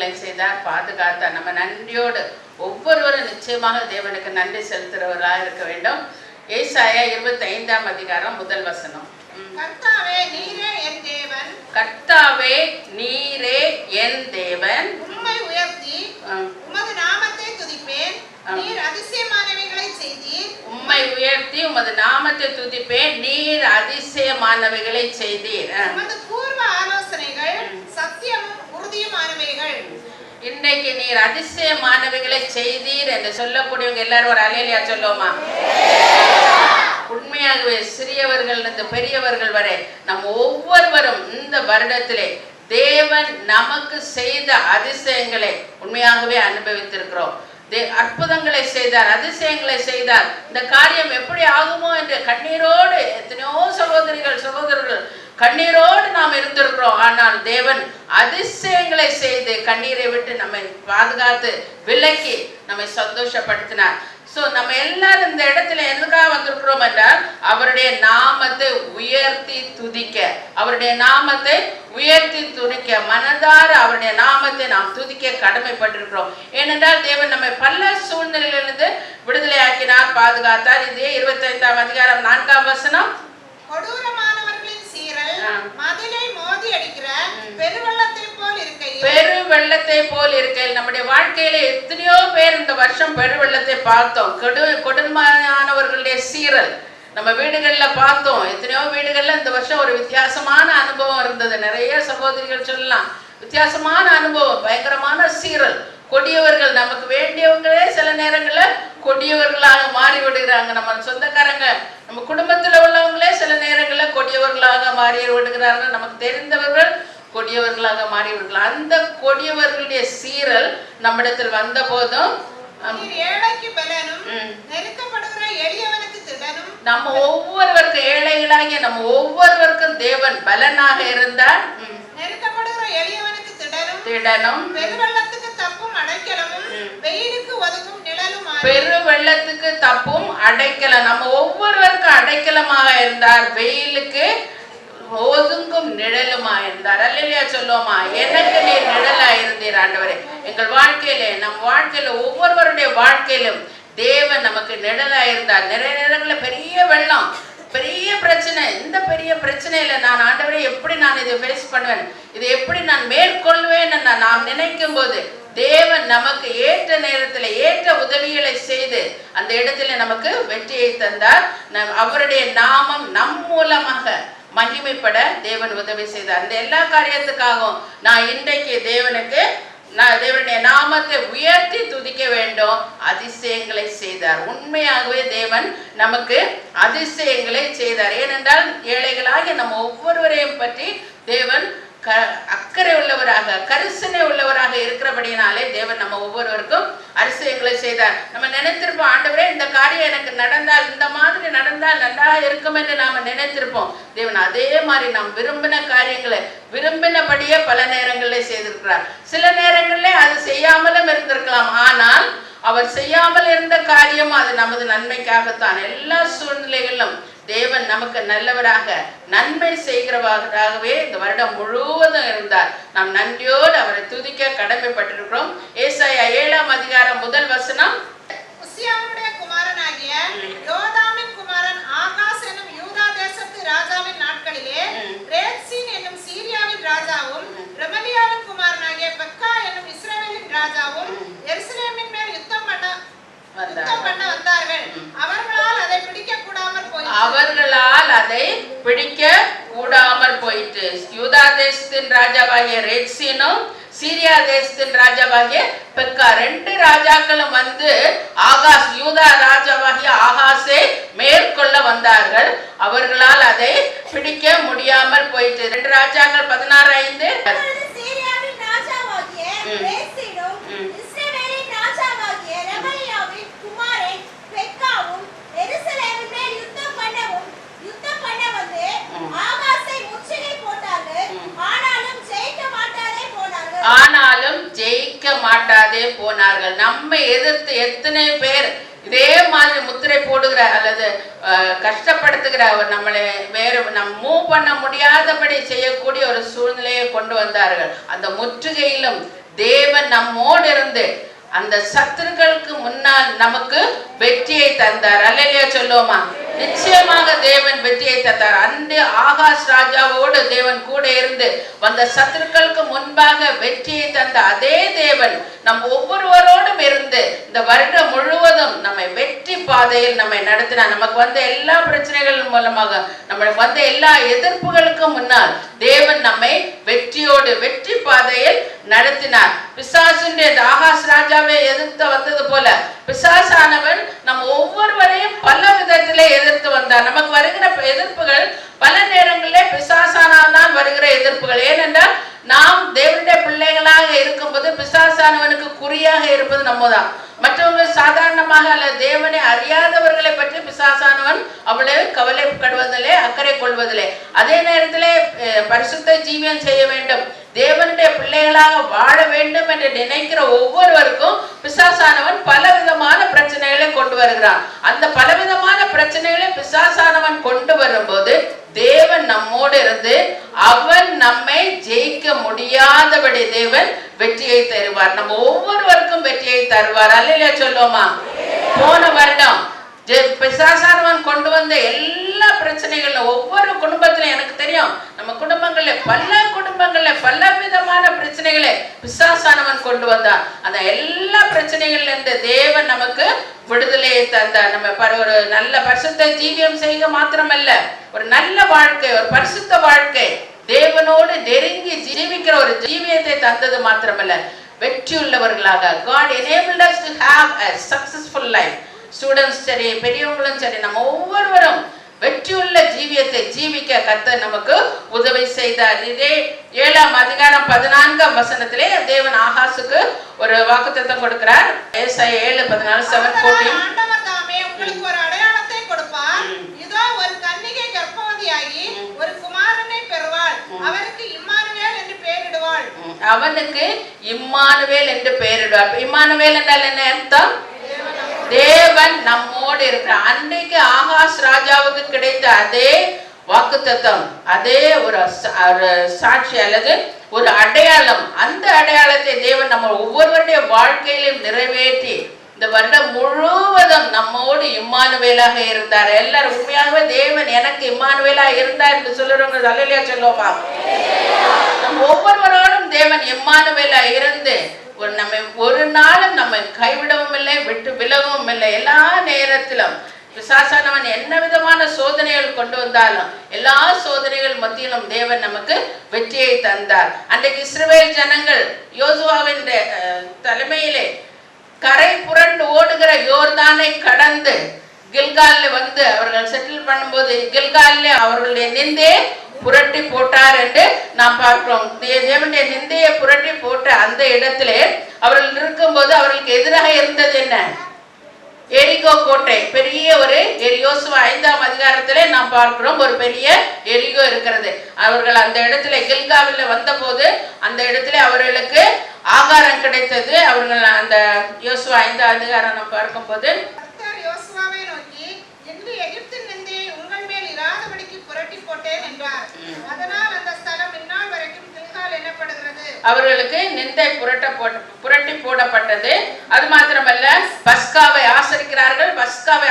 அதிசயங்களை செய்தார், பாதுகாத்தார். நம்ம நன்றியோடு ஒவ்வொருவரும் நிச்சயமாக தேவனுக்கு நன்றி செலுத்துகிறவர்களாக இருக்க வேண்டும். ஏசாயா 25ஆம் அதிகாரம் முதல் வசனம். கர்த்தாவே நீரே என் தேவன், கர்த்தாவே நீரே என் தேவன், உம்மை உயர்த்தி உமது நாமத்தை துதிப்பேன். நீர் அதிசயமானவைகளை செய்தீர். உம்மை உயர்த்தி உமது நாமத்தை துதிப்பேன். நீர் அதிசயமானவைகளை செய்தீர். உமது பூர்வ ஆலோசனைகள் சத்தியமும் உறுதியுமானவைகள். இன்னைக்கு நீர் அதிசயமானவைகளை செய்தீர் என்று சொல்லக்கூடியவங்க எல்லாரும் ஒரு அல்லேலூயா சொல்லுவோமா? உண்மையாகவே சிறியவர்கள் இருந்து பெரியவர்கள் வரை நம் ஒவ்வொருவரும் இந்த வருடத்திலே தேவன் நமக்கு செய்த அதிசயங்களை உண்மையாகவே அனுபவித்திருக்கிறோம். அற்புதங்களை செய்தார், அதிசயங்களை செய்தார். இந்த காரியம் எப்படி ஆகுமோ என்று கண்ணீரோடு எத்தனையோ சகோதரர்கள் கண்ணீரோடு நாம் இருந்திருக்கிறோம். ஆனால் தேவன் அதிசயங்களை செய்து கண்ணீரை விட்டு நம்மை பாதுகாத்து விலக்கி நம்மை சந்தோஷப்படுத்தினார். ஸோ நம்ம எல்லாரும் இந்த இடத்துல எதுக்காக வந்திருக்கிறோம் என்றால் அவருடைய நாமத்தை உயர்த்தி துதிக்க, அவருடைய நாமத்தை உயர்த்தி துதிக்க, மனதார அவருடைய நாமத்தை நாம் துதிக்க கடமைப்பட்டிருக்கிறோம். ஏனென்றால் தேவன் நம்மை பல சூழ்நிலையிலிருந்து விடுதலை ஆக்கினார், பாதுகாத்தார். இதே 25ஆம் அதிகாரம் 4ஆம் வசனம். கொடூரமானவர்களின் சீரல் மதிலை மோதி அடிக்கிற பெருவெள்ளத்தை போல் இருக்கையில், பெருவெள்ளத்தை போல் இருக்கையில் நம்முடைய வாழ்க்கையில எத்தனையோ பேர் இந்த வருஷம் பெருவெள்ளத்தை பார்த்தோம். கொடுமையானவர்களுடைய சீரல் நம்ம வீடுகள்ல பார்த்தோம். எத்தனையோ வீடுகள்ல இந்த வருஷம் ஒரு வித்தியாசமான அனுபவம் இருந்தது. நிறைய சகோதரிகள் சொல்லலாம், வித்தியாசமான அனுபவம், பயங்கரமான சீரல். கொடியவர்கள், நமக்கு வேண்டியவங்களே சில நேரங்கள்ல கொடியவர்களாக மாறி விடுகிறாங்க. நம்ம சொந்தக்காரங்க, நம்ம குடும்பத்துல உள்ளவங்களே சில நேரங்கள்ல கொடியவர்களாக மாறி விடுகிறார்கள். நமக்கு தெரிந்தவர்கள் கொடியவர்களாக மாறி விடுகிறார்கள். அந்த கொடியவர்களுடைய சீரல் நம்மிடத்தில் வந்த போதும் ஏழைக்கு பலனும் நெருக்கப்படுகிற எளியவனுக்கு திடனும், நம்ம ஒவ்வொருவருக்கும் ஏழைகளாகிய நம்ம ஒவ்வொருவருக்கும் தேவன் பலனாக இருந்தார். நெருக்கப்படுகிற எளியவனுக்கு திடனும் பெருவெள்ளத்துக்கு தப்பும் அடைக்கலமும் வெயிலுக்கு ஒதுங்கும் நிழலும். பெருவெள்ளத்துக்கு தப்பும் அடைக்கலம், நம்ம ஒவ்வொருவருக்கும் அடைக்கலமாக இருந்தார், வெயிலுக்கு ஒதுங்கும் நிழலுமா இருந்தார். அல்லேலூயா சொல்லுவோமா? எனக்கு நீர் நிழலா இருந்தீர் ஆண்டவரே. எங்கள் வாழ்க்கையில, நம் வாழ்க்கையில ஒவ்வொருவருடைய வாழ்க்கையிலும் தேவன் நமக்கு நிழலா இருந்தார். நிறைய நேரங்களில் பெரிய வெள்ளம், பெரிய பிரச்சனை, இந்த பெரிய பிரச்சனையில நான் ஆண்டவரே எப்படி நான் இதை ஃபேஸ் பண்ணுவேன், இதை எப்படி நான் மேற்கொள்வேன் நாம் நினைக்கும் போது தேவன் நமக்கு ஏற்ற நேரத்தில் ஏற்ற உதவிகளை செய்து அந்த இடத்துல நமக்கு வெற்றியை தந்தார். அவருடைய நாமம் நம் மூலமாக மகிமைப்பட தேவன் உதவி செய்தார். அந்த எல்லா காரியத்துக்காகவும் நான் இன்றைக்கு தேவனுடைய நாமத்தை உயர்த்தி துதிக்க வேண்டும். அதிசயங்களை செய்தார். உண்மையாகவே தேவன் நமக்கு அதிசயங்களை செய்தார். ஏனென்றால் ஏழைகளாகிய நம்ம ஒவ்வொருவரையும் பற்றி தேவன் அக்கறை உள்ளவராக, கரிசனை உள்ளவராக இருக்கிறபடினாலே தேவன் நம்ம ஒவ்வொருவருக்கும் அதிசயங்களை செய்தார். நம்ம நினைத்திருப்போம், ஆண்டவரே இந்த காரியம் எனக்கு நடந்தால், இந்த மாதிரி நடந்தால் நல்லா இருக்கும் என்று நாம நினைத்திருப்போம். தேவன் அதே மாதிரி நாம் விரும்பின காரியங்களை விரும்பினபடியே பல நேரங்களில் செய்திருக்கிறார். சில நேரங்களில் அது செய்யாமலும் இருந்திருக்கலாம். ஆனால் அவர் செய்யாமல் இருந்த காரியம் அது நமது நன்மைக்காகத்தான். எல்லா சூழ்நிலைகளிலும் தேவன் நமக்கு நல்லவராக, நன்மை செய்கிறவராகவே இந்த வருடம் முழுவதும் இருந்தார். நாம் நன்றியோடு அவரை துதிக்க கடமைப்பட்டிருக்கிறோம். ஏசாயா 7ஆம் அதிகாரம் முதல் வசனம். உசியாவுடைய குமாரனாகிய யோதாமின் குமாரன் ஆகாஸ் என்னும் யூதா தேசத்து ராஜாவின் நாட்களிலே ரேத்சீன் என்னும் சீரியாவின் ராஜாவும் ரெமலியாவின் குமாரனாகிய பெக்கா என்னும் இஸ்ரவேலின் ராஜாவும் எருசலேமின் மேல் யுத்தம் பண்ண வந்தார்கள். அவர்களால் அதை பிடிக்க கூடாமல் போயிட்டு யூதா தேசத்தின் ராஜாவாகிய ரேத்சீனும் சீரியா தேசத்தின் ராஜாவாகிய பெக்கா, 2 ராஜாக்களும் வந்து யூதா ராஜாவாகிய ஆகாசை மேற்கொள்ள வந்தார்கள். அவர்களால் அதை பிடிக்க முடியாமல் போயிட்டு. 2 ராஜாக்கள் 16:5. ஆனாலும் ஜெயிக்க மாட்டாதே போனார்கள். நம்மை எதிர்த்து எத்தனை பேர் இதே மாதிரி முத்திரை போடுகிற அல்லது கஷ்டப்படுத்துகிற நம்மளை நம் மூவ் பண்ண முடியாதபடி செய்யக்கூடிய ஒரு சூழ்நிலையை கொண்டு வந்தார்கள். அந்த முற்றுகையிலும் தேவன் நம்மோடு இருந்து அந்த சத்துருக்களுக்கு முன்னால் நமக்கு வெற்றியை தந்தார். அல்லேலூயா சொல்லுவோமா? நிச்சயமாக தேவன் வெற்றியை தந்தார். அந்த ஆகாஷ் ராஜாவோடு தேவன் கூட இருந்து வந்த சத்துருக்களுக்கு முன்பாக வெற்றியை தந்த அதே தேவன் நம் ஒவ்வொருவரோடும் இருந்து இந்த வருடம் முழுவதும் நம்மை வெற்றி பாதையில் நம்மை நடத்தினார். நமக்கு வந்த எல்லா பிரச்சனைகள் மூலமாக நம்மளுக்கு வந்த எல்லா எதிர்ப்புகளுக்கும் முன்னால் தேவன் நம்மை வெற்றியோடு வெற்றி பாதையில் நடத்தினார். பிசாசுடைய ஆகாஷ் ராஜாவை எதிர்த்து வந்தது போல பிசாசானவன் நம் ஒவ்வொருவரையும் பல விதத்திலே எதிர்த்து வந்தார். நமக்கு வருகிற எதிர்ப்புகள் பல நேரங்களிலே பிசாசானால் தான் வருகிற எதிர்ப்புகள். ஏனென்றால் நாம் தேவனுடைய பிள்ளைகளாக இருக்கும்போது பிசாசானவனுக்கு குறியாக இருப்பது நம்ம தான். மற்றவங்க சாதாரணமாக அல்ல தேவனை அறியாதவர்களை பற்றி பிசாசானவன் அவ்வளவு கவலைப்படுவதில்லை, அக்கறை கொள்வதில்லை. அதே நேரத்திலே பரிசுத்த ஜீவியம் செய்ய வேண்டும், தேவனுடைய பிள்ளைகளாக வாழ வேண்டும் என்று நினைக்கிற ஒவ்வொருவருக்கும் பிசாசானவன் பலவிதமான பிரச்சனைகளை கொண்டு வருகிறான். அந்த பலவிதமான பிரச்சனைகளை பிசாசானவன் கொண்டு வரும்போது தேவன் நம்மோடு இருந்து அவன் நம்மை ஜெயிக்க முடியாதபடி தேவன் வெற்றியை தருவார். நம்ம ஒவ்வொருவருக்கும் வெற்றியை தருவார். அல்லேலூயா சொல்லுவோமா? போன வருடம் பிசாசானவன் கொண்டு வந்த எல்லா பிரச்சனைகளும் ஒவ்வொரு குடும்பத்திலும் எனக்கு தெரியும், நம்ம குடும்பங்கள்ல பல விதமான பிரச்சனைகளை பிசாசானவன் கொண்டு வந்தான். அந்த எல்லா பிரச்சனைகள்ல இருந்து தேவன் நமக்கு விடுதலையை தந்தார். நம்ம ஒரு நல்ல பரிசுத்த ஜீவியம் செய்ய மாத்திரமல்ல, ஒரு நல்ல வாழ்க்கை, ஒரு பரிசுத்த வாழ்க்கை, தேவனோடு நெருங்கி ஜீவிக்கிற ஒரு ஜீவியத்தை தந்தது மாத்திரமல்ல, வெற்றி உள்ளவர்களாக God enabled us to have a successful life. Students சரி, பெரியவங்களும் சரி, நம்ம ஒவ்வொருவரும் வெற்றியுள்ள ஜீவியத்தை ஜீவிக்க கர்த்தர் நமக்கு உதவி செய்தார். இதே 7ஆம் அதிகாரம் 14ஆம் வசனத்திலே தேவன் ஆகாசுக்கு ஒரு வாக்குத்தத்தம் கொடுக்கிறார். ஏசாயா 7:14 7:14 ஆண்டவர் தாமே உங்களுக்கு ஒரு அடையாளத்தை கொடுப்பார். இதோ ஒரு கன்னிகை கர்ப்பவதியாகி ஒரு குமாரனை பெறுவாள், அவருக்கு இம்மானுவேல் என்று பெயரிடுவாள். அவனுக்கு இம்மானுவேல் என்று பெயரிடுவார். இம்மானுவேல் என்றால் என்ன அர்த்தம்? தேவன் நம்மோடு இருக்கிறார். அன்றைக்கு ஆகாஷ் ராஜாவுக்கு கிடைத்த அதே வாக்குத்தத்தம், அதே ஒரு சாட்சி அல்லது ஒரு அடையாளம், அந்த அடையாளத்தை தேவன் நம்ம ஒவ்வொருவருடைய வாழ்க்கையிலும் நிறைவேற்றி இந்த வருடம் முழுவதும் நம்மோடு இம்மானுவேலாக இருந்தார். எல்லாரும் உண்மையாகவே தேவன் எனக்கு இம்மானுவேலாக இருந்தார் என்று சொல்லுறவங்க அல்லேலூயா சொல்லுவோமா? நம்ம ஒவ்வொருவரோடும் தேவன் இம்மானுவேலாக இருந்து நம்மை ஒரு நாளும் நம்ம கைவிடவும் இல்லை, விட்டு விலகவும் இல்லை. எல்லா நேரத்திலும் பிசாசானவன் என்ன விதமான சோதனைகள் கொண்டு வந்தாலும் எல்லா சோதனைகள் மத்தியிலும் தேவன் நமக்கு வெற்றியை தந்தார். அன்றைக்கு இஸ்ரவேல் ஜனங்கள் யோசுவாவின் தலைமையிலே கரை புரண்டு ஓடுகிற யோர்தானை கடந்து கில்கால்ல வந்து அவர்கள் செட்டில் பண்ணும்போது கில்கால்ல அவர்களுடைய நிந்தே புரட்டி போட்டார் என்று நாம் பார்க்கிறோம். தேவனுடைய நிந்தையை புரட்டி போட்ட அந்த இடத்திலே அவர்கள் இருக்கும்போது அவர்களுக்கு எதிராக இருந்தது என்ன? எரிகோ கோட்டை. பெரிய ஒரு யோசுவா 5ஆம் அதிகாரத்திலே நாம் பார்க்கிறோம், ஒரு பெரிய எரிகோ இருக்கிறது. அவர்கள் அந்த இடத்துல கில்காவில் வந்த போது அந்த இடத்துல அவர்களுக்கு ஆகாரம் கிடைத்தது. அவர்கள் அந்த யோசுவா 5ஆம் அதிகாரம் நாம் பார்க்கும் போது யோசுவாவை நோக்கி, இன்று எகிப்தின் நிந்தையை உங்கள் மேல் இராதபடிக்கு புரட்டி போட்டேன் என்றார். அதனால் அந்த ஸ்தலம் இந்நாள் வரைக்கும் கில்கால் எனப்படுகிறது. அவர்களுக்கு நிந்தை புரட்டி போடப்பட்டது. அது மாத்திரமல்ல, பஸ்காவை ஆசரிக்கிறார்கள். பஸ்காவை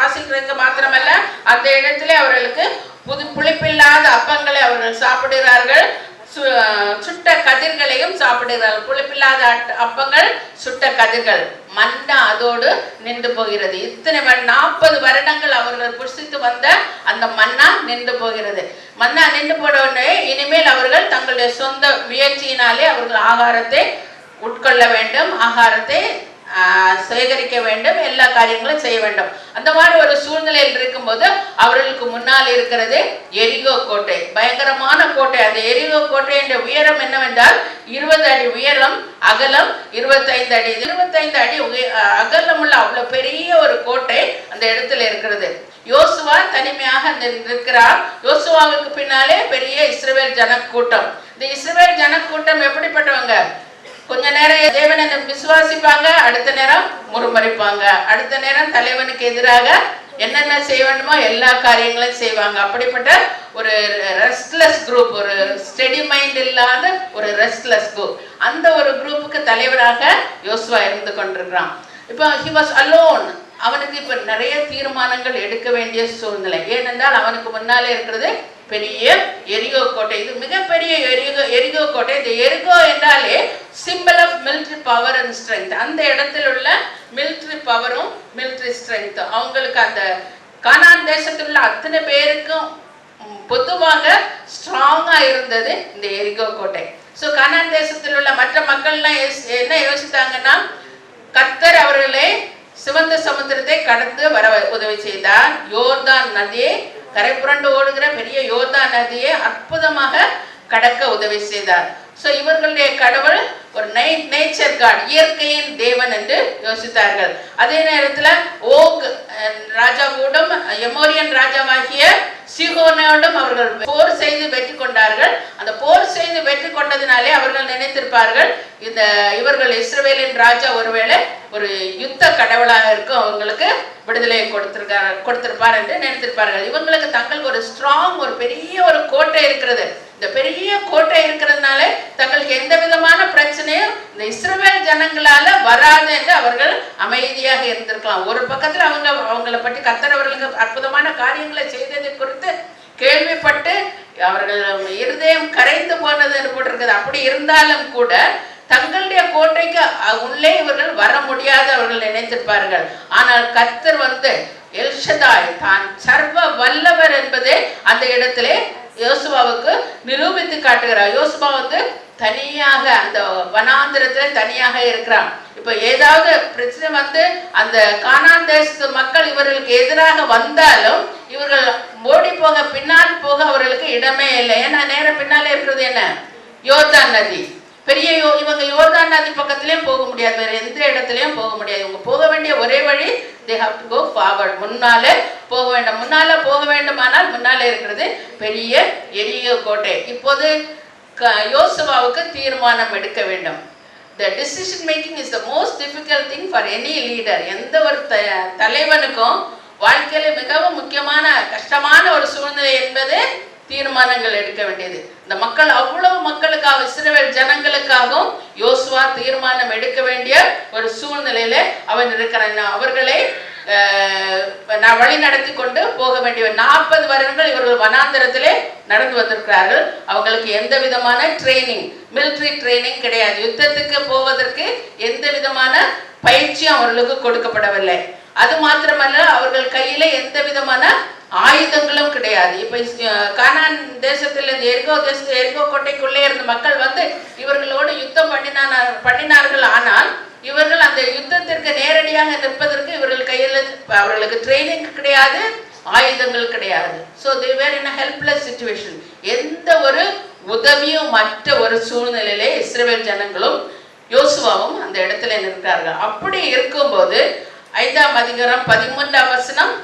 ஆசரிக்கிறது மாத்திரமல்ல, அந்த இடத்திலே அவர்களுக்கு புளிப்பில்லாத அப்பங்களை அவர்கள் சாப்பிடுகிறார்கள், சுட்ட கதிர்களையும் சாப்பிடுகிறார்கள். புளிப்பில்லாத அப்பங்கள், சுட்ட கதிர்கள், மன்னா அதோடு நின்று போகிறது. இத்தனை 40 வருடங்கள் அவர்கள் புசித்து வந்த அந்த மன்னா நின்று போகிறது. மன்னா நின்று போன உடனே இனிமேல் அவர்கள் தங்களுடைய சொந்த முயற்சியினாலே அவர்கள் ஆகாரத்தை உட்கொள்ள வேண்டும், ஆகாரத்தை சேகரிக்க வேண்டும், எல்லா காரியங்களும் செய்ய வேண்டும். அந்த மாதிரி ஒரு சூழ்நிலையில் இருக்கும்போது அவர்களுக்கு முன்னால் இருக்கிறது எரிகோ கோட்டை, பயங்கரமான கோட்டை. அந்த எரிகோ கோட்டையின் உயரம் என்னவென்றால் 20 அடி உயரம், அகலம் 25 அடி. 25 அடி அகலம் உள்ள அவ்வளவு பெரிய ஒரு கோட்டை அந்த இடத்துல இருக்கிறது. யோசுவா தனிமையாக இருக்கிறார். யோசுவாவுக்கு பின்னாலே பெரிய இஸ்ரவேல் ஜனக்கூட்டம். இந்த இஸ்ரவேல் ஜனக்கூட்டம் எப்படிப்பட்டவங்க? கொஞ்ச நேரம் தேவனை விசுவாசிப்பாங்க, அடுத்த நேரம் முறுமுறைப்பாங்க, அடுத்த நேரம் தலைவனுக்கு எதிராக என்னென்ன செய்ய வேண்டுமோ எல்லா காரியங்களையும் செய்வாங்க. அப்படிப்பட்ட ஒரு ரெஸ்ட்லெஸ் குரூப், ஒரு ஸ்டெடி மைண்ட் இல்லாத ஒரு ரெஸ்ட்லெஸ் குரூப், அந்த ஒரு குரூப்புக்கு தலைவராக யோசுவா இருந்து கொண்டிருக்கிறான். இப்போ he was alone. அவனுக்கு இப்போ நிறைய தீர்மானங்கள் எடுக்க வேண்டிய சூழ்நிலை. ஏனென்றால் அவனுக்கு முன்னாலே இருக்கிறது பெரிய எரிகோ கோட்டை. இது மிகப்பெரிய எரிகோ கோட்டை. இந்த எரிகோ என்றாலே symbol of military power and strength. அந்த இடத்தில் உள்ள மிலிட்ரி பவரும் மிலிட்ரி ஸ்ட்ரென்த்தும் அவங்களுக்கு அந்த கானான் தேசத்தில் உள்ள அத்தனை பேருக்கும் பொதுவாக ஸ்ட்ராங்கா இருந்தது இந்த எரிகோ கோட்டை. ஸோ கானான் தேசத்தில் உள்ள மற்ற மக்கள்லாம் என்ன யோசித்தாங்கன்னா, கர்த்தர் அவர்களே சிவந்த சமுத்திரத்தை கடந்து வர உதவி செய்தார். யோர்தான் நதியை, கரை புரண்டு ஓடுகிற பெரிய யோர்தான் நதியை அற்புதமாக கடக்க உதவி செய்தார். ஸோ இவர்களுடைய கடவுள் ஒரு நேச்சர் காட், இயற்கையின் தேவன் என்று யோசித்தார்கள். அதே நேரத்தில் ஓக் ராஜாவோடும் எமோரியன் ராஜாவாகிய சீகோனோடும் அவர்கள் போர் செய்து வெற்றி கொண்டார்கள். அந்த போர் செய்து வெற்றி கொண்டதினாலே அவர்கள் நினைத்திருப்பார்கள், இவர்கள் இஸ்ரவேலின் ராஜா ஒருவேளை ஒரு யுத்த கடவுளாக இருக்கும், அவங்களுக்கு விடுதலையை கொடுத்திருப்பார் என்று நினைத்திருப்பார்கள். இவங்களுக்கு தங்களுக்கு ஒரு ஸ்ட்ராங், ஒரு பெரிய ஒரு கோட்டை இருக்கிறது. இந்த பெரிய கோட்டை இருக்கிறதுனால தங்களுக்கு எந்த விதமான பிரச்சனையும் இந்த இஸ்ரவேல் ஜனங்களால வராது என்று அவர்கள் அமைதியாக இருந்திருக்கலாம். ஒரு பக்கத்துல அவங்களை பற்றி கர்த்தர் அவர்களுக்கு அற்புதமான காரியங்களை செய்ததை குறித்து கேள்விப்பட்டு அவர்கள் இருதயம் கரைந்து போனது என்று போட்டிருக்குது. அப்படி இருந்தாலும் கூட தங்களுடைய கோட்டைக்கு உள்ளே இவர்கள் வர முடியாது அவர்கள் நினைத்திருப்பார்கள். ஆனால் கர்த்தர் எல்ஷதாய், தான் சர்வ வல்லவர் என்பதை அந்த இடத்திலே யோசுவாவுக்கு நிரூபித்து காட்டுகிறார். யோசுவா தனியாக அந்த வனாந்திரத்துல தனியாக இருக்கிறான். இப்ப ஏதாவது பிரச்சனை அந்த கானான் தேசத்து மக்கள் இவர்களுக்கு எதிராக வந்தாலும் இவர்கள் ஓடி போக, பின்னால் போக அவர்களுக்கு இடமே இல்லை. ஏன்னா நேரம் பின்னாலே இருக்கிறது என்ன, யோர்தான் நதி. பெரிய இவங்க யோர்தான் நதி பக்கத்திலயும் போக முடியாது, வேற எந்த இடத்துலயும் போக முடியாது. இவங்க போக வேண்டிய ஒரே வழி they have to go forward, முன்னாலே போக வேண்டும். முன்னால போக வேண்டுமானால் முன்னாலே இருக்கிறது பெரிய எரிகோ கோட்டை. இப்போது யோசுவாவுக்கு தீர்மானம் எடுக்க வேண்டும். The decision making is the most difficult thing for any leader. எந்த ஒரு தலைவனுக்கும் வாழ்க்கையில மிகவும் முக்கியமான கஷ்டமான ஒரு சூழ்நிலை என்பது தீர்மானங்கள் எடுக்க வேண்டியது. இந்த மக்கள் அவ்வளவு மக்களுக்காக, இஸ்ரவேல் ஜனங்களுக்காகவும் யோசுவா தீர்மானம் எடுக்க வேண்டிய ஒரு சூழ்நிலையில அவன் இருக்கிறான். அவர்களை நான் வழி நடத்தி கொண்டு போக வேண்டிய 40 வருடங்கள் இவர்கள் வனாந்திரத்திலே நடந்து வந்திருக்கிறார்கள். அவங்களுக்கு எந்த விதமான ட்ரைனிங், மிலிட்ரி ட்ரைனிங் கிடையாது. யுத்தத்துக்கு போவதற்கு எந்த விதமான பயிற்சியும் அவர்களுக்கு கொடுக்கப்படவில்லை. அது மாத்திரமல்ல, அவர்கள் கையில எந்த விதமான ஆயுதங்களும் கிடையாது. இப்ப கானான் தேசத்தில் எரிகோ கோட்டைக்குள்ளே இருந்த மக்கள் இவர்களோடு யுத்தம் பண்ணினார்கள். ஆனால் இவர்கள் அந்த யுத்தத்திற்கு நேரடியாக நிற்பதற்கு இவர்கள் கையில் அவர்களுக்கு ட்ரைனிங் கிடையாது, ஆயுதங்கள் கிடையாது. So they were in a helpless situation. எந்த ஒரு உதவியும் மற்ற ஒரு சூழ்நிலையிலே இஸ்ரவேல் ஜனங்களும் யோசுவாவும் அந்த இடத்துல நிற்கிறார்கள். அப்படி இருக்கும்போது 5ஆம் அதிகாரம் 13ஆம் வசனம்,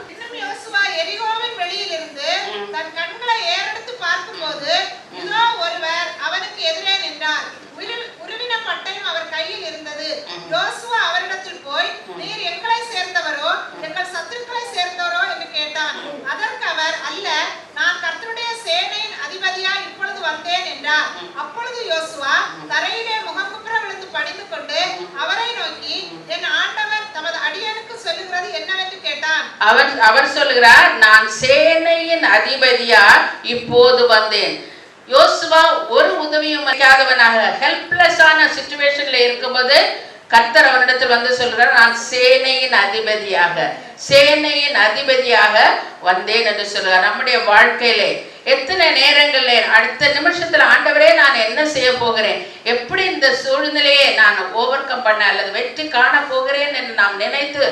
எரிகோவின் வெளியில் இருந்து தன் கண்களை ஏறெடுத்து பார்க்கும்போது இதோ ஒருவர் அவனுக்கு எதிரே நின்றார். உருவின பட்டயம் அவர் கையில் இருந்தது. யோசுவா அவரிடத்தில் போய், நீர் எங்களை சேர்ந்தவரோ எங்கள் சத்துருக்களை சேர்ந்தவரோ என்று கேட்டான். அதற்கு அவர், அல்ல, நான் கர்த்தருடைய சேனையின் அதிபதியா இப்பொழுது வந்தேன் என்றார். அப்பொழுது யோசுவா தரையிலே முகங்குப்புற விழுந்து பணிந்து கொண்டு அவரை நோக்கி, என் ஆண்டவர் தமது அடியனுக்கு சொல்லுகிறது என்னவென்று கேட்டான். அவர் சொல்லுகிறார், நான் சேனையின் அதிபதியா இப்போது வந்தேன். யோசுவா ஒரு உதவியும் அளிக்காதவனாக ஹெல்ப்லெஸ்ஸான சிச்சுவேஷன்ல இருக்கும்போது கர்த்தர் அவரிடத்தில் சொல்கிறார், நான் சேனையின் அதிபதியாக வந்தேன் என்று சொல்கிறார். நம்முடைய வாழ்க்கையிலே எத்தனை நேரங்களிலே அடுத்த நிமிஷத்துல ஆண்டவரே நான் என்ன செய்ய போகிறேன், எப்படி இந்த சூழ்நிலையை நான் ஓவர் கம் பண்ண அல்லது வெற்றி காண போகிறேன் என்று நாம் நினைத்து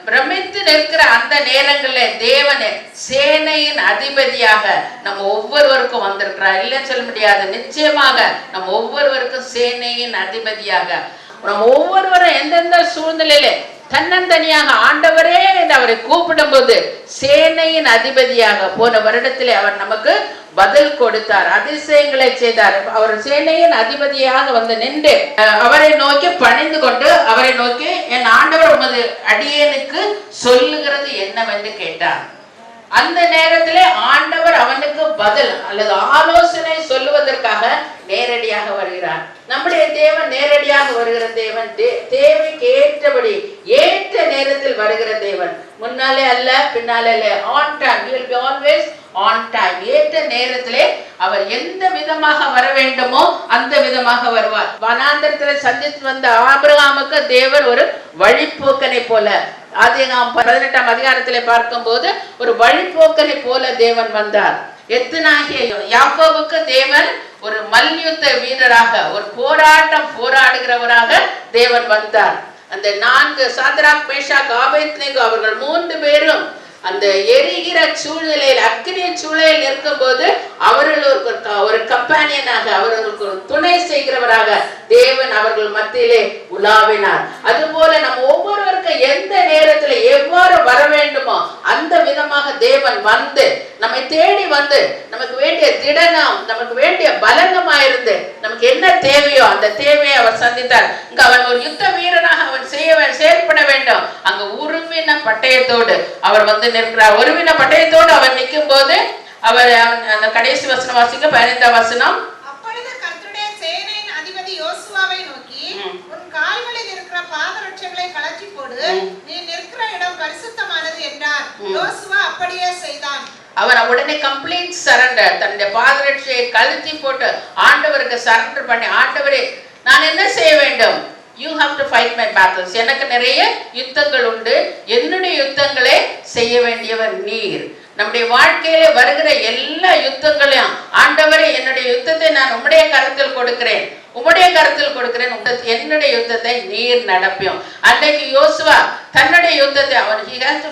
பிரமித்து நிற்கிற அந்த நேரங்களில் தேவனே சேனையின் அதிபதியாக நம்ம ஒவ்வொருவருக்கும் வந்திருக்கிறார். இல்லைன்னு சொல்ல முடியாது. நிச்சயமாக நம்ம ஒவ்வொருவருக்கும் சேனையின் அதிபதியாக, நம்ம ஒவ்வொருவரும் எந்தெந்த சூழ்நிலையில தன்னந்தனியாக ஆண்டவரே என்று அவரை கூப்பிடும் போது சேனையின் அதிபதியாக போன வருடத்திலே அவர் நமக்கு பதில் கொடுத்தார், அதிசயங்களை செய்தார். அவர் சேனையின் அதிபதியாக நின்று அவரை நோக்கி பணிந்து கொண்டு அவரை நோக்கி, என் ஆண்டவர் உமது அடியேனுக்கு சொல்லுகிறது என்னவென்று கேட்டார். அந்த நேரத்திலே ஆண்டவர் அவனுக்கு பதில் அல்லது ஆலோசனை சொல்லுவதற்காக நேரடியாக வருகிறார். நம்முடைய தேவன் நேரடியாக வருகிற தேவன், தேவைக்கு ஏற்றபடி ஏற்ற நேரத்தில் வருகிற தேவன். முன்னாலே அல்ல, பின்னாலே அல்ல. On time. He will be always on time. ஏற்ற நேரத்திலே அவர் எந்த விதமாக வர வேண்டுமோ அந்த விதமாக வருவார். வனாந்தரத்தில் சந்தித்து வந்த ஆபிரகாமுக்கு தேவன் ஒரு வழிப்போக்கனை போல, ஆதியாகமம் 18ஆம் அதிகாரத்திலே பார்க்கும்போது ஒரு வழிப்போக்கனை போல தேவன் வந்தார். எத்தனாகிய யாக்கோபுக்கு தேவன் ஒரு மல்யுத்த வீரராக, ஒரு போராடுகிறவராக தேவன் வந்தார். அந்த 4 சாத்ராக், மேஷாக், ஆபேத்நேகோ அவர்கள் 3 பேரும் அந்த எரிகிற சூழ்நிலையில், அக்னி சூழ்நிலையில் இருக்கும்போது அவர்களுக்கு ஒரு கம்பானியனாக, அவர்களுக்கு ஒரு துணை செய்கிறவராக தேவன் அவர்கள் மத்தியிலே உலாவினார். அதுபோல நம்ம ஒவ்வொருவருக்கு எந்த நேரத்தில் எவ்வாறு வர வேண்டுமோ அந்த விதமாக தேவன் வந்து நம்மை தேடி வந்து நமக்கு வேண்டிய திடனம், நமக்கு வேண்டிய பலங்கமாயிருந்து நமக்கு என்ன தேவையோ அந்த தேவையை அவர் சந்தித்தார். இங்க அவன் ஒரு யுத்த வீரனாக அவன் செயல்பட வேண்டும். அங்க உருவின பட்டயத்தோடு அவர் வந்து நிற்கிறார். ஒருவின பட்டயத்தோடு அவர் நிற்கும் போது அவர் அந்த கடைசி வசனம் வாசிக்க 15ஆம் வசனம். அப்பொழுது கர்த்தருடைய சேனையின் அதிபதி யோசுவாவை நோக்கி, உன் கால்களில் இருக்கிற பாதரட்சைகளை கழற்றி போடு, நீ நிற்கிற இடம் பரிசுத்தமானது என்றார். யோசுவா அப்படியே செய்தான். அவர் உடனே கம்ப்ளீட் சரண்டர், தன்னுடைய பாதரட்சையை கழற்றி போட்டு ஆண்டவருக்கு சரண்டர் பண்ணி, ஆண்டவரே நான் என்ன செய்ய வேண்டும்? You have to fight my battles. எனக்கு நிறைய யுத்தங்கள் உண்டு, என்னுடைய யுத்தங்களை செய்ய வேண்டியவர் நீர். நம்முடைய வாழ்க்கையில வருகிற எல்லா யுத்தங்களையும் ஆண்டவரே என்னுடைய யுத்தத்தை நான் உம்முடைய கரத்தில் கொடுக்கிறேன், உம்முடைய கரத்தில் கொடுக்கிறேன், என்னுடைய யுத்தத்தை நீர் நடப்பியும். அன்றைக்கு யோசுவா தன்னுடைய யுத்தத்தை அவன் he has to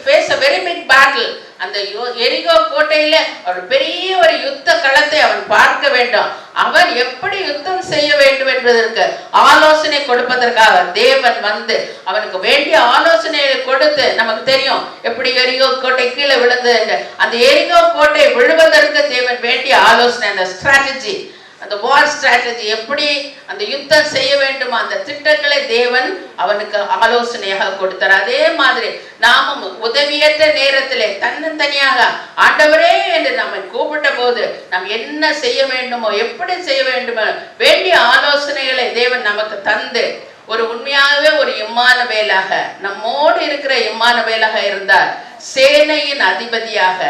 face a very big battle. அந்த எரிகோ கோட்டையில ஒரு பெரிய ஒரு யுத்த களத்தை அவன் பார்க்க வேண்டும். அவன் எப்படி யுத்தம் செய்ய வேண்டும் என்பதற்கு ஆலோசனை கொடுப்பதற்காக தேவன் வந்து அவனுக்கு வேண்டிய ஆலோசனையை கொடுத்து, நமக்கு தெரியும் எப்படி எரிகோ கோட்டை கீழே விழுந்து, அந்த எரிகோ கோட்டை விழுவதற்கு தேவன் வேண்டிய ஆலோசனை, அந்த ஸ்ட்ராட்டஜி, அந்த வார் ஸ்ட்ராட்டஜி, எப்படி அந்த யுத்தம் செய்ய வேண்டும் அந்த திட்டங்களை தேவன் அவனுக்கு ஆலோசனையாக கொடுத்தார். அதே மாதிரி நாமும் உதவியற்ற நேரத்திலே தன்னந்தனியாக ஆண்டவரே என்று நம்மை கூப்பிட்ட போது நாம் என்ன செய்ய வேண்டுமோ, எப்படி செய்ய வேண்டுமோ வேண்டிய ஆலோசனைகளை தேவன் நமக்கு தந்து ஒரு உண்மையாகவே ஒரு இம்மானுவேலாக, நம்மோடு இருக்கிற இம்மானுவேலாக இருந்தார். சேனையின் அதிபதியாக,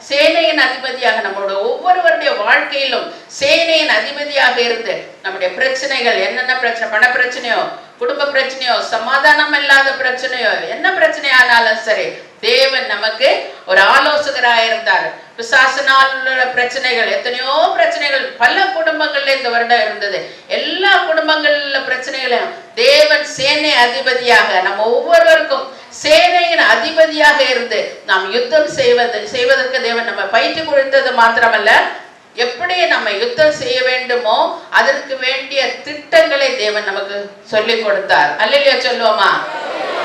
சேனையின் அதிபதியாக நம்மளோட ஒவ்வொருவருடைய வாழ்க்கையிலும் சேனையின் அதிபதியாக இருந்து நம்முடைய பிரச்சனைகள், என்னென்ன பிரச்சனை, பண பிரச்சனையோ, குடும்ப பிரச்சனையோ, சமாதானம் இல்லாத பிரச்சனையோ, என்ன பிரச்சனையானாலும் சரி தேவன் நமக்கு ஒரு ஆலோசகராக இருந்தார். பிசாசினால் உள்ள பிரச்சனைகள், எத்தனையோ பிரச்சனைகள் பல குடும்பங்கள்ல இந்த வருடம் இருந்தது. எல்லா குடும்பங்கள்ல பிரச்சனைகளையும் தேவன் சேனை அதிபதியாக நம்ம ஒவ்வொருவருக்கும் சேனையின் அதிபதியாக இருந்து நாம் யுத்தம் செய்வதற்கு தேவன் நம்ம பயிற்சி கொடுத்தது மாத்திரமல்ல, எப்படி நம்ம யுத்தம் செய்ய வேண்டுமோ அதற்கு வேண்டிய திட்டங்களை தேவன் நமக்கு சொல்லிக் கொடுத்தார். அல்லேலூயா சொல்லுவோமா?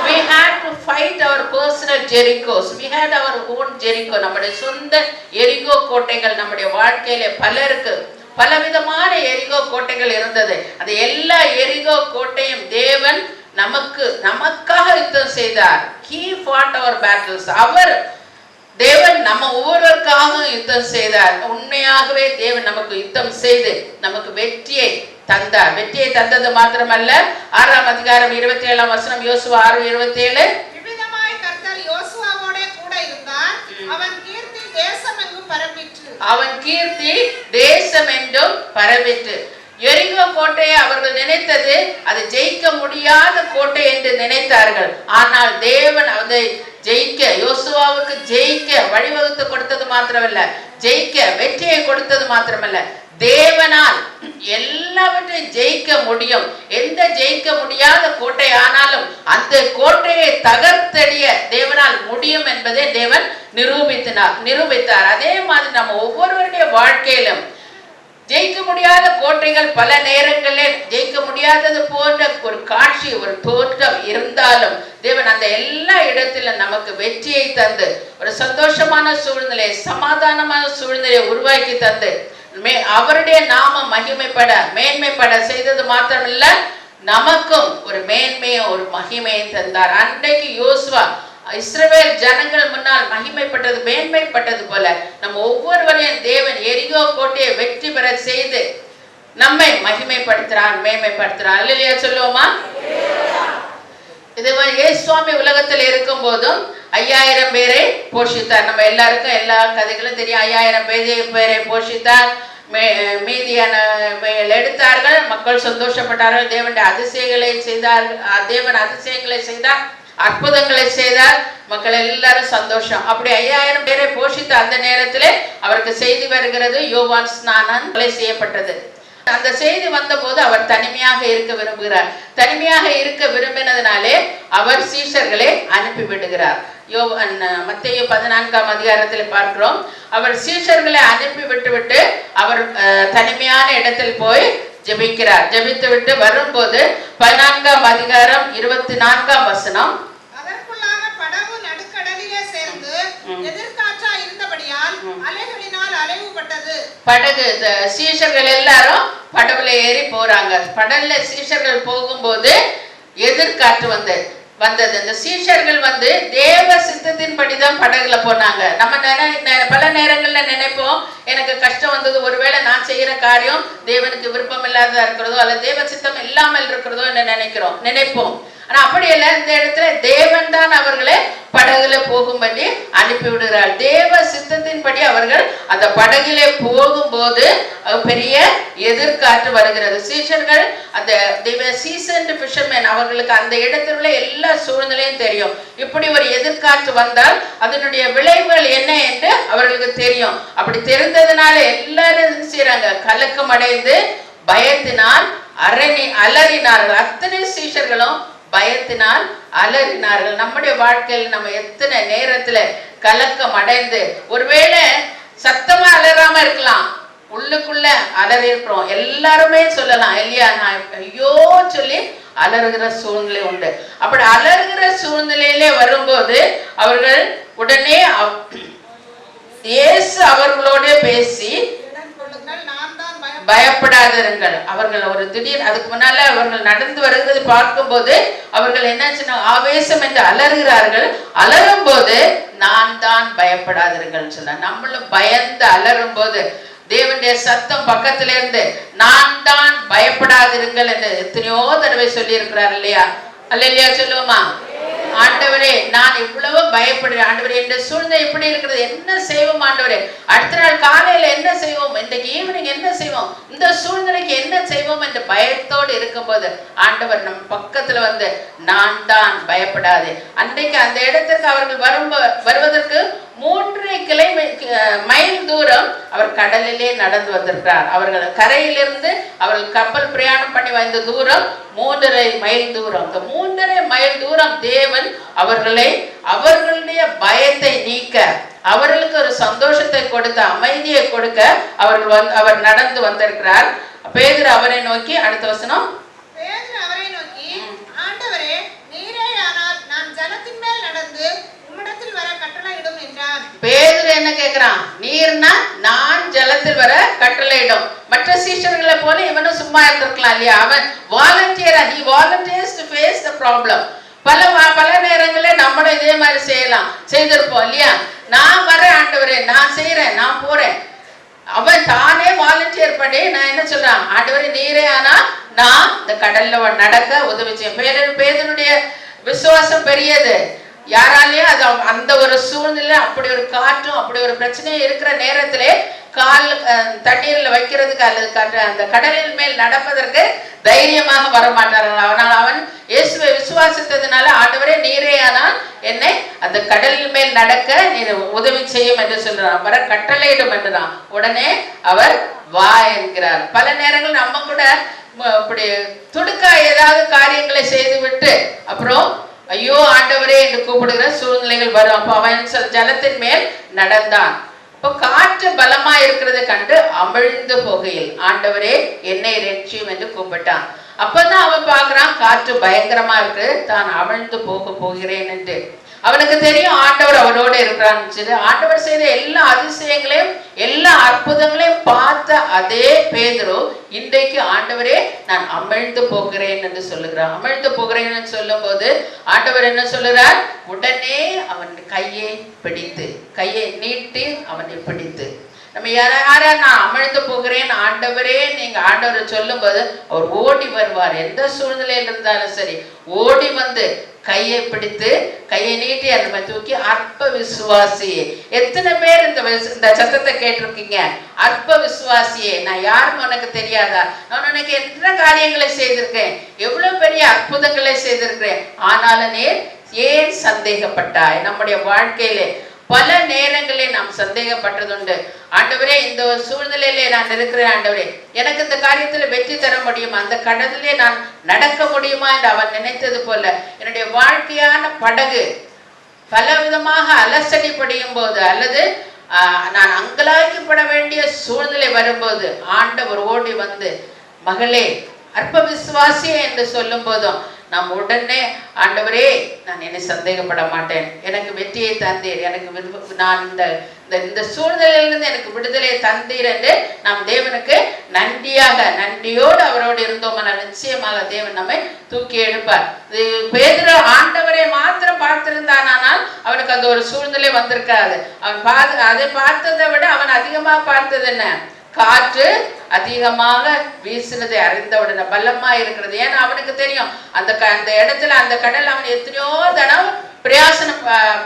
We had to fight our personal Jerichos. We had our own Jericho. நம்முடைய சொந்த எரிகோ கோட்டைகள் நம்முடைய வாழ்க்கையில பலருக்கு பலவிதமான எரிகோ கோட்டைகள் இருந்தது. அந்த எல்லா எரிகோ கோட்டையும் தேவன் நமக்காக யுத்தம் செய்தார். He fought our battles. தேவன் நம்ம ஒவ்வொருவருக்காக யுத்தம் செய்தார். உண்மையாகவே தேவன் நமக்கு யுத்தம் செய்து நமக்கு வெற்றியை தந்தார். வெற்றியை தந்தது மாத்திரமல்ல, 6ஆம் அதிகாரம் 27ஆம் வசனம், யோசுவா 6:27. இவ்விதமாய் கர்த்தர் யோசுவாவோட கூட இருந்தார். அவன் கீர்த்தி தேசமெங்கும் பரவிற்று. அவன் கீர்த்தி தேசமெங்கும் பரவிற்று. எரிகோ கோட்டையை அவர்கள் நினைத்தது அது ஜெயிக்க முடியாத கோட்டை என்று நினைத்தார்கள். ஆனால் தேவன் அதை ஜெயிக்க, யோசுவாவுக்கு ஜெயிக்க வழிவகுத்து கொடுத்தது மாத்திரமல்ல, ஜெயிக்க வெற்றியை கொடுத்தது மாத்திரமல்ல, தேவனால் எல்லாவற்றையும் ஜெயிக்க முடியும். எந்த ஜெயிக்க முடியாத கோட்டை ஆனாலும் அந்த கோட்டையை தகர்த்தெறிய தேவனால் முடியும் என்பதை தேவன் நிரூபித்தார். அதே மாதிரி நம்ம ஒவ்வொருவருடைய வாழ்க்கையிலும் ஜெயிக்க முடியாத கோட்டைகள் பல நேரங்களில் ஜெயிக்க முடியாதது போன்ற ஒரு காட்சி, ஒரு தோற்றம் இருந்தாலும் தேவன் அந்த எல்லா இடத்திலும் நமக்கு வெற்றியை தந்து ஒரு சந்தோஷமான சூழ்நிலை, சமாதானமான சூழ்நிலையை உருவாக்கி தந்து அவருடைய நாமம் மகிமைப்பட, மேன்மைப்பட செய்தது மாத்திரமல்ல, நமக்கும் ஒரு மேன்மையை, ஒரு மகிமையை தந்தார். அன்றைக்கு யோசுவா இஸ்ரவேல் ஜனங்கள் முன்னால் மகிமைப்பட்டது மேன்மைப்பட்டது போல நம்ம ஒவ்வொருவரையும் தேவன் எரிகோ கோட்டையை வெற்றி பெற செய்து நம்மை மகிமைப்படுத்துறார், மேன்மைப்படுத்துறார். அல்லேலூயா சொல்லுவோமா? இது இயேசுவாமி உலகத்தில் இருக்கும் போதும் 5000 பேரை போஷித்தார். நம்ம எல்லாருக்கும் எல்லா கதைகளும் தெரியும். 5000 பேரை போஷித்தார், மீதியான எடுத்தார்கள், மக்கள் சந்தோஷப்பட்டார்கள், தேவனுடைய அதிசயங்களை செய்தார்கள், தேவன் அதிசயங்களை செய்தார், அற்புதங்களை செய்தார், மக்கள் எல்லாரும் சந்தோஷம். அப்படி 5000 பேரை போஷித்த அந்த நேரத்தில் அவருக்கு செய்தி வருகிறது, யோவான் ஸ்நானம் கொலை செய்யப்பட்டது. அந்த செய்தி வந்த போது அவர் தனிமையாக இருக்க விரும்புகிறார். தனிமையாக இருக்க விரும்பினதுனாலே அவர் சீஷர்களை அனுப்பி விடுகிறார். மத்தேயு 14ஆம் அதிகாரத்தில் பார்க்கிறோம். அவர் சீஷர்களை அனுப்பி விட்டு அவர் தனிமையான இடத்தில் போய் ஜெபிக்கிறார். ஜெபித்து விட்டு வரும்போது 14ஆம் அதிகாரம் 24ஆம் வசனம், அதற்குள்ளாக படகு நடுக்கடலிலே சேர்ந்து எதிர்காற்றா இருந்தபடியால் அலைகளினால் அலைவுபட்டது. படகு சீஷர்கள் எல்லாரும் படகுல ஏறி போறாங்க. படகுல சீஷர்கள் போகும்போது எதிர்காற்று வந்தது. இந்த சீஷர்கள் தேவ சித்தத்தின்படிதான் படகுல போனாங்க. நம்ம பல நேரங்கள்ல நினைப்போம், எனக்கு கஷ்டம் வந்தது, ஒருவேளை நான் செய்யற காரியம் தேவனுக்கு விருப்பம் இல்லாததா இருக்கிறதோ அல்ல தேவ சித்தம் இல்லாமல் இருக்கிறதோ என்று நினைப்போம். ஆனா அப்படி இல்ல, இந்த இடத்துல தேவன் தான் அவர்களை படகுல போகும்படி அனுப்பி விடுகிறார். தேவ சித்தத்தின்படி அவர்கள் அந்த படகிலே போகும்போது பெரிய எதிர்காற்று வருகிறது. சீஷர்கள் அந்த சீசன்ட் ஃபிஷர்மேன், அவர்களுக்கு அந்த இடத்தில் உள்ள எல்லா சூழ்நிலையும் தெரியும். இப்படி ஒரு எதிர்காற்று வந்தால் அதனுடைய விளைவுகள் என்ன என்று அவர்களுக்கு தெரியும். அப்படி தெரிந்ததுனால எல்லாரும் செய்யறாங்க, கலக்கம் அடைந்து பயத்தினால் அலறினார்கள். அத்தனை சீஷர்களும் பயத்தினால் அலறினார்கள். நம்முடைய வாழ்க்கையில் நம்ம எத்தனை நேரத்துல கலக்கம் அடைந்து, ஒருவேளை சத்தமா அலறாம இருக்கலாம், உள்ளுக்குள்ள அலறி இருக்கிறோம். எல்லாருமே சொல்லலாம் இல்லையா, நான் ஐயோ சொல்லி அலறுகிற சூழ்நிலை உண்டு. அப்படி அலறுகிற சூழ்நிலையிலே வரும்போது அவர்கள் உடனே இயேசு அவர்களோட பேசி, பயப்படாதிருங்கள். அவர்கள் ஒரு திடீர் அதுக்கு முன்னால அவர்கள் நடந்து வருகிறது பார்க்கும்போது அவர்கள் என்ன ஆவேசம் என்று அலறுகிறார்கள். அலறும் போது நான் தான் பயப்படாதிருங்கள் சொன்ன. நம்மளும் பயந்து அலறும் போது தேவனுடைய சத்தம் பக்கத்துல இருந்து நான் தான் பயப்படாதிருங்கள் என்று எத்தனையோ தடவை சொல்லி இருக்கிறார் இல்லையா? அல்லேலூயா சொல்லுவோமா? ஆண்டவரே, நான் இவ்வளவு பயப்படுறேன் ஆண்டவரே, இந்த சூழ்நிலை இப்படி இருக்கிறது, என்ன செய்வோம் ஆண்டவரே, அடுத்த நாள் காலையில என்ன செய்வோம், இன்றைக்கு ஈவினிங் என்ன செய்வோம், இந்த சூழ்நிலைக்கு என்ன செய்வோம் என்று பயத்தோடு இருக்கும்போது ஆண்டவர் நம் பக்கத்துல நான் தான் பயப்படாதே. அன்றைக்கு அந்த இடத்திற்கு அவர்கள் வருவதற்கு 3 மைல் தூரம் அவர் கடலிலே நடந்து வந்திருக்கிறார். அவர்கள் கரையிலிருந்து அவர்கள் கப்பல் பிரயாணம் பண்ணி வந்த தூரம் 3.5 மைல் தூரம். இந்த 3.5 மைல் தூரம் தேவன் அவர்களுடைய பயத்தை நீக்க, அவர்களுக்கு ஒரு சந்தோஷத்தை கொடுத்த, அமைதியை கொடுக்க அவர் நடந்து வந்திருக்கிறார். பேதுரு அவரை நோக்கி, அடுத்த வசனம், பேதுரு அவரை நோக்கி, ஆண்டவரே, நீரேயானால் நான் ஜலத்தின் மேல் நடந்து உம்மிடத்தில் வர கட்டளையிடும் என்றார். பேதுரு என்ன கேக்குறான்? நீர்னா நான் ஜலத்தில் வர கட்டளையிடும். மற்ற சீஷர்களை போல இவனும் சும்மா இருந்திருக்கலாம் இல்லையா? அவன் volunteers to face the problem. பல நேரங்களில் நம்மளும் இதே மாதிரி செய்திருப்போம் இல்லையா? நான் வரேன் ஆண்டவரே, நான் செய்யறேன், நான் போறேன். அவன் தானே வாலண்டியர் பண்ணி நான் என்ன சொல்றான், ஆண்டவரே நீரே ஆனா நான் இந்த கடல்ல நடக்க உதவி செய்ய. பேதுருடைய விசுவாசம் பெரியது. யாராலையும் அது அந்த ஒரு சூழ்நிலை, அப்படி ஒரு காற்றும் அப்படி ஒரு பிரச்சனையும் இருக்கிற நேரத்திலே கால் தண்ணீர்ல வைக்கிறதுக்கு அல்லது அந்த கடலின் மேல் நடப்பதற்கு தைரியமாக வரமாட்டார்கள். ஆனால் அவன் இயேசுவை விசுவாசித்ததுனால, ஆண்டவரே நீரே ஆனால் என்னை அந்த கடலின் மேல் நடக்க நீர் உதவி செய்யும் என்று சொல்றான், வர கட்டளையிடும் என்றுதான். உடனே அவர் வா என்கிறார். பல நேரங்கள் நம்ம கூட இப்படி துடுக்கா ஏதாவது காரியங்களை செய்து விட்டு அப்புறம் ஐயோ ஆண்டவரே என்று கூப்பிடுகிற சூழ்நிலைகள் வரும். அப்போ அவன் ஜலத்தின் மேல் நடந்தான். இப்போ காற்று பலமா இருக்கிறதை கண்டு அமிழ்ந்து போகையில் ஆண்டவரே என்னை ரட்சியும் என்று கூப்பிட்டான். அப்பதான் அவன் பார்க்கிறான் காற்று பயங்கரமா இருக்கு, தான் அமிழ்ந்து போகிறேன் என்று. அவனுக்கு தெரியும் ஆண்டவர் அவனோட இருக்கிறான்னு. ஆண்டவர் செய்த எல்லா அதிசயங்களையும் எல்லா அற்புதங்களையும் பார்த்த அதே பேதுரு இன்றைக்கு ஆண்டவரே நான் அமிழ்ந்து போகிறேன் என்று சொல்லுகிறார். அமிழ்ந்து போகிறேன் என்று சொல்லும் போது ஆண்டவர் என்ன சொல்லுறார்? உடனே அவன் கையை பிடித்து, கையை நீட்டி அவனை பிடித்து, நம்ம யாரா நான் அமிழ்ந்து போகிறேன் ஆண்டவரே நீங்க ஆண்டவர் சொல்லும் போது அவர் ஓடி வருவார். எந்த சூழ்நிலையில் இருந்தாலும் சரி ஓடி வந்து கையை பிடித்து கையை நீட்டி அந்த தூக்கி, அற்ப விசுவாசியே. எத்தனை பேர் இந்த சத்தத்தை கேட்டிருக்கீங்க? அற்ப விசுவாசியே, நான் யாருன்னு உனக்கு தெரியாதா? நான் உனக்கு என்ன காரியங்களை செய்திருக்கேன், எவ்வளவு பெரிய அற்புதங்களை செய்திருக்கிறேன், ஆனாலும் நீ ஏன் சந்தேகப்பட்டாய்? நம்முடைய வாழ்க்கையிலே பல நேரங்களே நாம் சந்தேகப்பட்டதுண்டு. ஆண்டவரே இந்த ஒரு சூழ்நிலையிலே நான் இருக்கிறேன், ஆண்டவரே எனக்கு இந்த காரியத்துல வெற்றி தர முடியுமா, அந்த கடலிலே நான் நடக்க முடியுமா என்று அவன் நினைத்தது போல என்னுடைய வாழ்க்கையான படகு பல விதமாக அலசடி படியும் போது அல்லது நான் அங்கலாய்க்கப்பட வேண்டிய சூழ்நிலை வரும்போது ஆண்டவர் ஓடி வந்து மகளே அற்ப விசுவாசியே என்று சொல்லும் போதும் நாம் உடனே ஆண்டவரே நான் என்னை சந்தேகப்பட மாட்டேன், எனக்கு வெற்றியை தந்தீர், எனக்கு நான் இந்த சூழ்நிலையிலிருந்து எனக்கு விடுதலை தந்தீர் என்று நாம் தேவனுக்கு நன்றியோடு அவரோடு இருந்தோம்னா நிச்சயமாக தேவன் நம்மை தூக்கி எடுப்பார். பேதுரு ஆண்டவரை மாத்திரம் பார்த்திருந்தானால் அவனுக்கு அந்த ஒரு சூழ்நிலை வந்திருக்காது. அவன் அதை பார்த்ததை விட அவன் அதிகமாக பார்த்தது என்ன? காற்று அதிகமாக வீசினதை அறிந்தவுடனே பலமா இருக்கிறது. ஏன்னா அவனுக்கு தெரியும் அந்த இடத்துல அந்த கடல் அவன் எத்தனையோ தடவை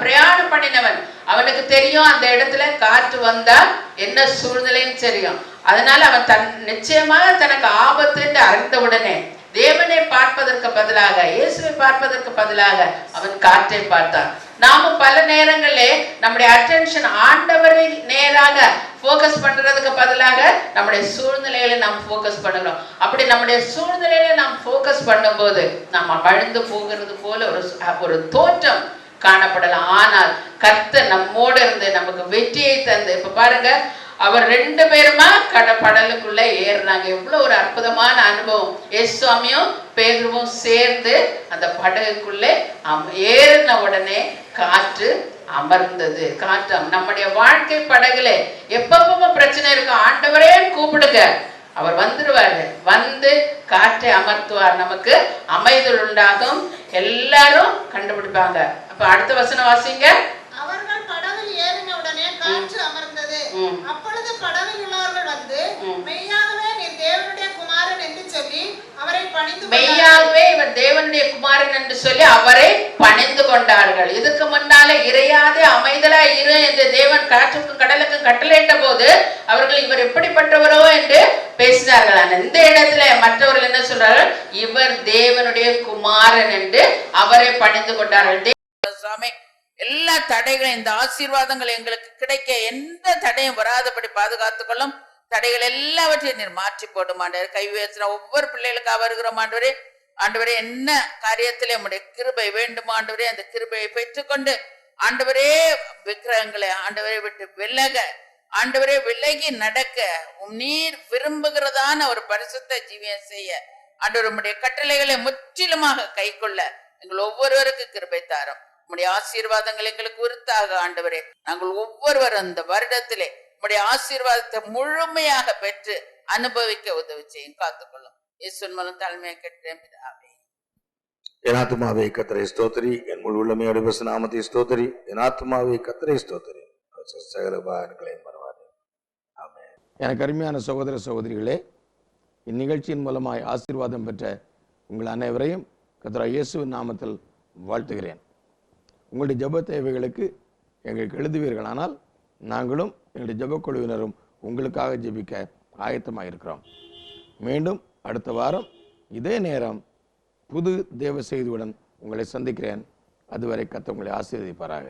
பிரயாணம் பண்ணினவன். அவனுக்கு தெரியும் அந்த இடத்துல காற்று வந்தா என்ன சூழ்நிலைன்னு தெரியும். அதனால அவன் நிச்சயமாக தனக்கு ஆபத்து என்று அறிந்தவுடனே தேவனை பார்ப்பதற்கு பதிலாக இயேசுவை பார்ப்பதற்கு பதிலாக அவன் காற்றை பார்த்தான். நாமும் பல நேரங்களிலே நம்முடைய அட்டென்ஷன் ஆண்டவரை நேராக போக்கஸ் பண்றதுக்கு பதிலாக நம்முடைய சூழ்நிலைகளை நாம் போக்கஸ் பண்ணுகிறோம். அப்படி நம்முடைய சூழ்நிலையில நாம் போக்கஸ் பண்ணும்போது நாம் அழிந்து போகிறது போல ஒரு தோற்றம் காணப்படலாம். ஆனால் கர்த்தர் நம்மோடு இருந்து நமக்கு வெற்றியை தந்து, இப்ப பாருங்க அவர் 2 பேருமா கடலுக்குள்ள ஏறினாங்க. எவ்வளவு ஒரு அற்புதமான அனுபவம். இயேசுவாமியும் பேதுருவும் சேர்ந்து அந்த படகுக்குள்ளே ஏறின உடனே காற்று அமர்ந்தது. காற்று நம்முடைய வாழ்க்கை படகுல எப்பப்போ பிரச்சனை இருக்கும் ஆண்டவரே கூப்பிடுங்க, அவர் வந்துடுவாரு, வந்து காற்றை அமர்த்துவார், நமக்கு அமைதல் உண்டாகும், எல்லாரும் கண்டுபிடிப்பாங்க. அப்ப அடுத்த வசனம் வாசிங்க. அவர்கள் படவில் ஏறின உடனே காற்று அமர்ந்தது. அப்பொழுது படவில் உள்ளவர்கள் வந்து மெய்யாகவே நீர் தேவனுடைய குமாரன் என்று சொல்லி அவரை பணிந்து மெய்யாகவே இவர் தேவனுடைய குமாரன் என்று சொல்லி அவரை பணிந்து கொண்டார்கள். இதுக்கு முன்னாலே இறையாதே அமைதலா இரு என்று தேவன் காற்றுக்கும் கடலுக்கும் கட்டளையிட்ட போது அவர்கள் இவர் எப்படிப்பட்டவரோ என்று பேசினார்கள். இந்த இடத்துல மற்றவர்கள் என்ன சொல்றார்கள்? இவர் தேவனுடைய குமாரன் என்று அவரை பணிந்து கொண்டார்கள். சுவாமி எல்லா தடைகளும் இந்த ஆசீர்வாதங்கள் எங்களுக்கு கிடைக்க எந்த தடையும் வராதபடி பாதுகாத்துக்கொள்ளும். தடைகள் எல்லாவற்றையும் நீர் மாற்றி போடும் ஆண்டவரே. கை உயர்த்தின ஒவ்வொரு பிள்ளைகளுக்காக வருகிறோம் ஆண்டவரே. ஆண்டவரே என்ன காரியத்திலே உம்முடைய கிருபை வேண்டும் ஆண்டவரே, அந்த கிருபையை பெற்றுக்கொண்டு ஆண்டவரே விக்கிரகங்களை ஆண்டவரை விட்டு ஆண்டவரே விலகி நடக்க நீர் விரும்புகிறதான ஒரு பரிசுத்த ஜீவியம் செய்ய ஆண்டவர் உம்முடைய கட்டளைகளை முற்றிலுமாக கை கொள்ள எங்கள் ஒவ்வொருவருக்கு கிருபை தாரும். உம்முடைய ஆசீர்வாதங்கள் எங்களுக்கு உரித்தாக ஆண்டவரே. நாங்கள் ஒவ்வொருவரும் அந்த வருடத்திலே உம்முடைய ஆசீர்வாதத்தை முழுமையாக பெற்று அனுபவிக்க உதவி செய்யும், காத்துக்கொள்ளும். இயேசுவின் மூலம் தாழ்மையாக கேட்கிறேன் பிதாவே. என் ஆத்துமாவே கர்த்தரை ஸ்தோத்திரி, என் முழு உள்ளமையோடு பேச நாமத்தை ஸ்தோத்திரி. என் ஆத்துமாவே கர்த்தரை ஸ்தோத்திரி, சகல உபகாரங்களையும் மறவாதே. ஆமென். எனக்கு அருமையான சகோதர சகோதரிகளே, இந்நிகழ்ச்சியின் மூலமாய் ஆசீர்வாதம் பெற்ற உங்கள் அனைவரையும் கர்த்தராகிய இயேசுவின் நாமத்தில் வாழ்த்துகிறேன். உங்களுடைய ஜெப தேவைகளுக்கு எங்களுக்கு எழுதுவீர்களானால் நாங்களும் எங்களுடைய ஜெபக்குழுவினரும் உங்களுக்காக ஜெபிக்க ஆயத்தமாக இருக்கிறோம். மீண்டும் அடுத்த வாரம் இதே நேரம் புது தேவ செய்தியுடன் உங்களை சந்திக்கிறேன். அதுவரை கர்த்தர் உங்களை ஆசீர்வதிப்பாராக.